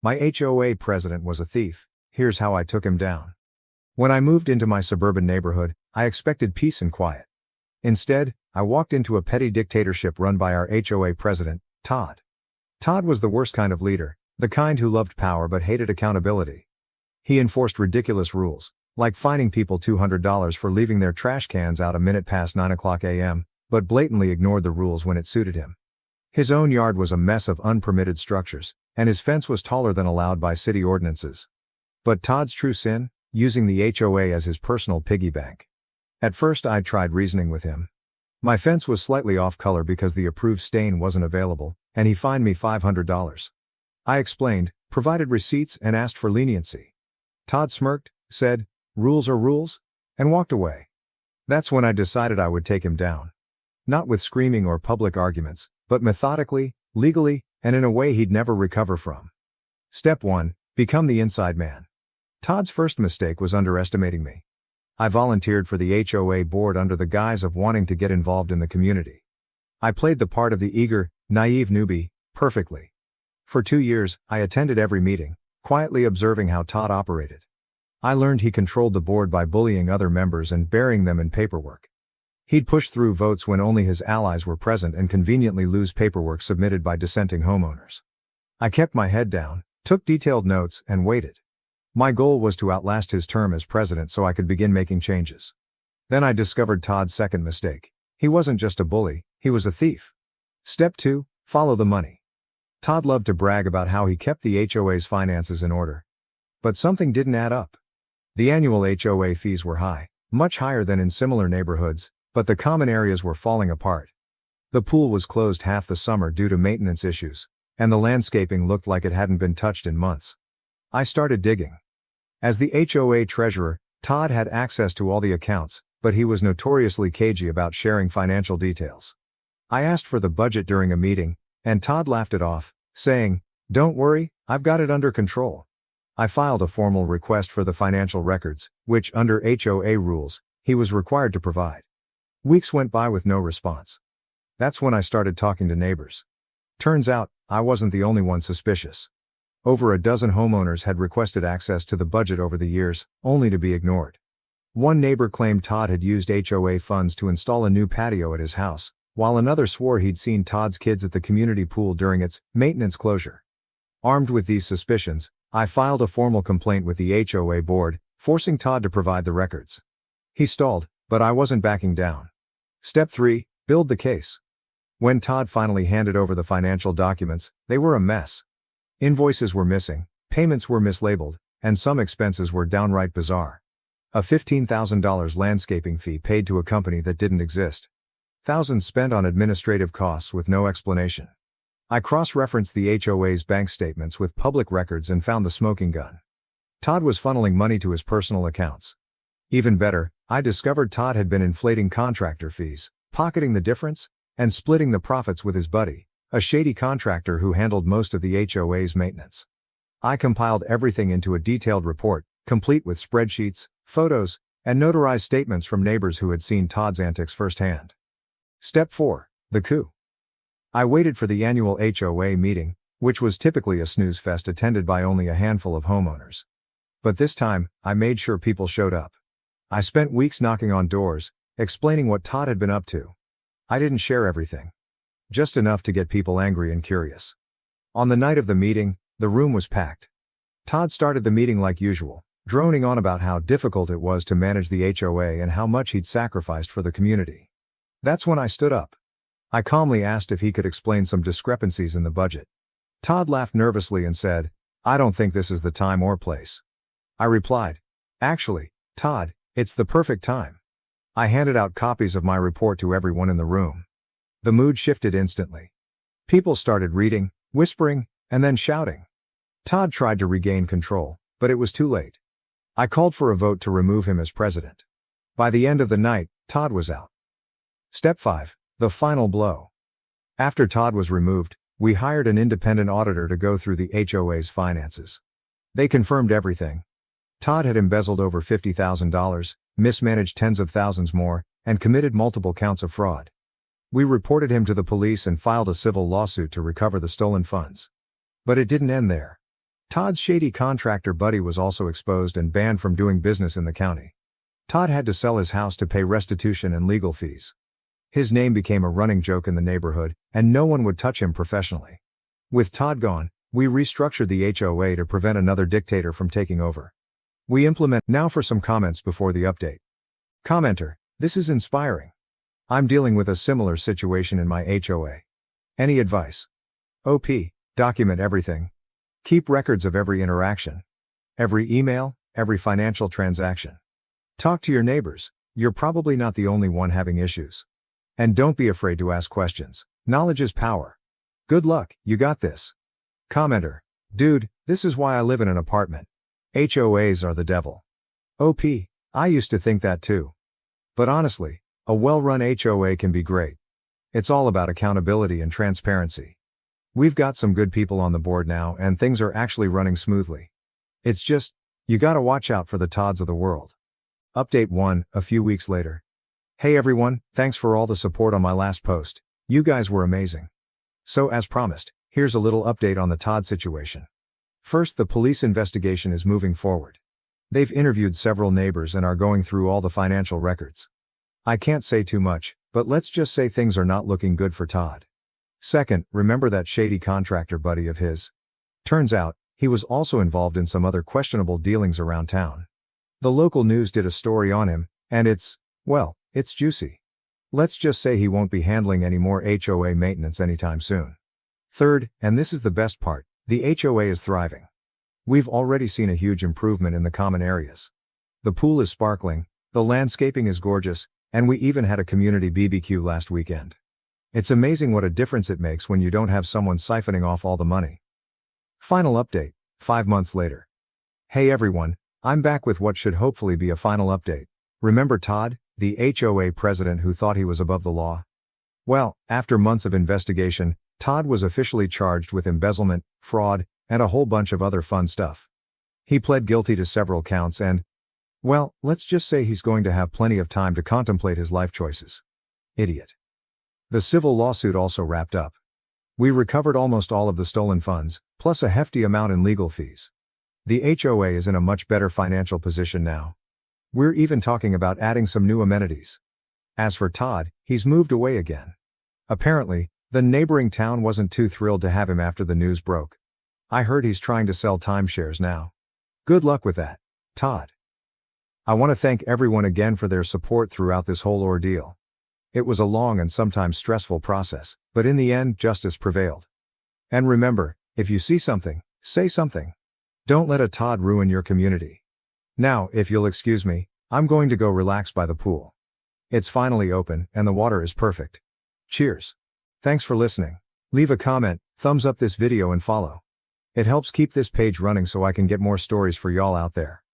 My HOA president was a thief. Here's how I took him down. When I moved into my suburban neighborhood, I expected peace and quiet. Instead, I walked into a petty dictatorship run by our HOA president, Todd. Todd was the worst kind of leader, the kind who loved power but hated accountability. He enforced ridiculous rules, like fining people $200 for leaving their trash cans out a minute past 9 o'clock a.m., but blatantly ignored the rules when it suited him. His own yard was a mess of unpermitted structures, and his fence was taller than allowed by city ordinances. But Todd's true sin? Using the HOA as his personal piggy bank. At first I tried reasoning with him. My fence was slightly off color because the approved stain wasn't available, and he fined me $500. I explained, provided receipts and asked for leniency. Todd smirked, said, "Rules are rules," and walked away. That's when I decided I would take him down. Not with screaming or public arguments, but methodically, legally, and in a way he'd never recover from. Step 1. Become the inside man. Todd's first mistake was underestimating me. I volunteered for the HOA board under the guise of wanting to get involved in the community. I played the part of the eager, naive newbie, perfectly. For 2 years, I attended every meeting, quietly observing how Todd operated. I learned he controlled the board by bullying other members and burying them in paperwork. He'd push through votes when only his allies were present and conveniently lose paperwork submitted by dissenting homeowners. I kept my head down, took detailed notes, and waited. My goal was to outlast his term as president so I could begin making changes. Then I discovered Todd's second mistake. He wasn't just a bully, he was a thief. Step 2. Follow the money. Todd loved to brag about how he kept the HOA's finances in order. But something didn't add up. The annual HOA fees were high, much higher than in similar neighborhoods, but the common areas were falling apart. The pool was closed half the summer due to maintenance issues, and the landscaping looked like it hadn't been touched in months. I started digging. As the HOA treasurer, Todd had access to all the accounts, but he was notoriously cagey about sharing financial details. I asked for the budget during a meeting, and Todd laughed it off, saying, "Don't worry, I've got it under control." I filed a formal request for the financial records, which, under HOA rules, he was required to provide. Weeks went by with no response. That's when I started talking to neighbors. Turns out, I wasn't the only one suspicious. Over a dozen homeowners had requested access to the budget over the years, only to be ignored. One neighbor claimed Todd had used HOA funds to install a new patio at his house, while another swore he'd seen Todd's kids at the community pool during its maintenance closure. Armed with these suspicions, I filed a formal complaint with the HOA board, forcing Todd to provide the records. He stalled, but I wasn't backing down. Step 3. Build the case. When Todd finally handed over the financial documents, they were a mess. Invoices were missing, payments were mislabeled, and some expenses were downright bizarre. A $15,000 landscaping fee paid to a company that didn't exist. Thousands spent on administrative costs with no explanation. I cross-referenced the HOA's bank statements with public records and found the smoking gun. Todd was funneling money to his personal accounts. Even better, I discovered Todd had been inflating contractor fees, pocketing the difference, and splitting the profits with his buddy, a shady contractor who handled most of the HOA's maintenance. I compiled everything into a detailed report, complete with spreadsheets, photos, and notarized statements from neighbors who had seen Todd's antics firsthand. Step 4. The coup. I waited for the annual HOA meeting, which was typically a snooze fest attended by only a handful of homeowners. But this time, I made sure people showed up. I spent weeks knocking on doors, explaining what Todd had been up to. I didn't share everything. Just enough to get people angry and curious. On the night of the meeting, the room was packed. Todd started the meeting like usual, droning on about how difficult it was to manage the HOA and how much he'd sacrificed for the community. That's when I stood up. I calmly asked if he could explain some discrepancies in the budget. Todd laughed nervously and said, "I don't think this is the time or place." I replied, "Actually, Todd, it's the perfect time." I handed out copies of my report to everyone in the room. The mood shifted instantly. People started reading, whispering, and then shouting. Todd tried to regain control, but it was too late. I called for a vote to remove him as president. By the end of the night, Todd was out. Step 5. The final blow. After Todd was removed, we hired an independent auditor to go through the HOA's finances. They confirmed everything. Todd had embezzled over $50,000, mismanaged tens of thousands more, and committed multiple counts of fraud. We reported him to the police and filed a civil lawsuit to recover the stolen funds. But it didn't end there. Todd's shady contractor buddy was also exposed and banned from doing business in the county. Todd had to sell his house to pay restitution and legal fees. His name became a running joke in the neighborhood, and no one would touch him professionally. With Todd gone, we restructured the HOA to prevent another dictator from taking over. Now for some comments before the update. Commenter: this is inspiring. I'm dealing with a similar situation in my HOA. Any advice? OP: document everything. Keep records of every interaction. Every email, every financial transaction. Talk to your neighbors, you're probably not the only one having issues. And don't be afraid to ask questions. Knowledge is power. Good luck, you got this. Commenter: dude, this is why I live in an apartment. HOAs are the devil. OP: I used to think that too. But honestly, a well-run HOA can be great. It's all about accountability and transparency. We've got some good people on the board now and things are actually running smoothly. It's just, you gotta watch out for the Todds of the world. Update 1, a few weeks later. Hey everyone, thanks for all the support on my last post. You guys were amazing. So as promised, here's a little update on the Todd situation. First, the police investigation is moving forward. They've interviewed several neighbors and are going through all the financial records. I can't say too much, but let's just say things are not looking good for Todd. Second, remember that shady contractor buddy of his? Turns out, he was also involved in some other questionable dealings around town. The local news did a story on him, and it's juicy. Let's just say he won't be handling any more HOA maintenance anytime soon. Third, and this is the best part, the HOA is thriving. We've already seen a huge improvement in the common areas. The pool is sparkling, the landscaping is gorgeous, and we even had a community BBQ last weekend. It's amazing what a difference it makes when you don't have someone siphoning off all the money. Final update, 5 months later. Hey everyone, I'm back with what should hopefully be a final update. Remember Todd, the HOA president who thought he was above the law? Well, after months of investigation, Todd was officially charged with embezzlement, fraud, and a whole bunch of other fun stuff. He pled guilty to several counts and, well, let's just say he's going to have plenty of time to contemplate his life choices. Idiot. The civil lawsuit also wrapped up. We recovered almost all of the stolen funds, plus a hefty amount in legal fees. The HOA is in a much better financial position now. We're even talking about adding some new amenities. As for Todd, he's moved away again. Apparently, the neighboring town wasn't too thrilled to have him after the news broke. I heard he's trying to sell timeshares now. Good luck with that, Todd. I want to thank everyone again for their support throughout this whole ordeal. It was a long and sometimes stressful process, but in the end, justice prevailed. And remember, if you see something, say something. Don't let a Todd ruin your community. Now, if you'll excuse me, I'm going to go relax by the pool. It's finally open, and the water is perfect. Cheers. Thanks for listening. Leave a comment, thumbs up this video and follow. It helps keep this page running so I can get more stories for y'all out there.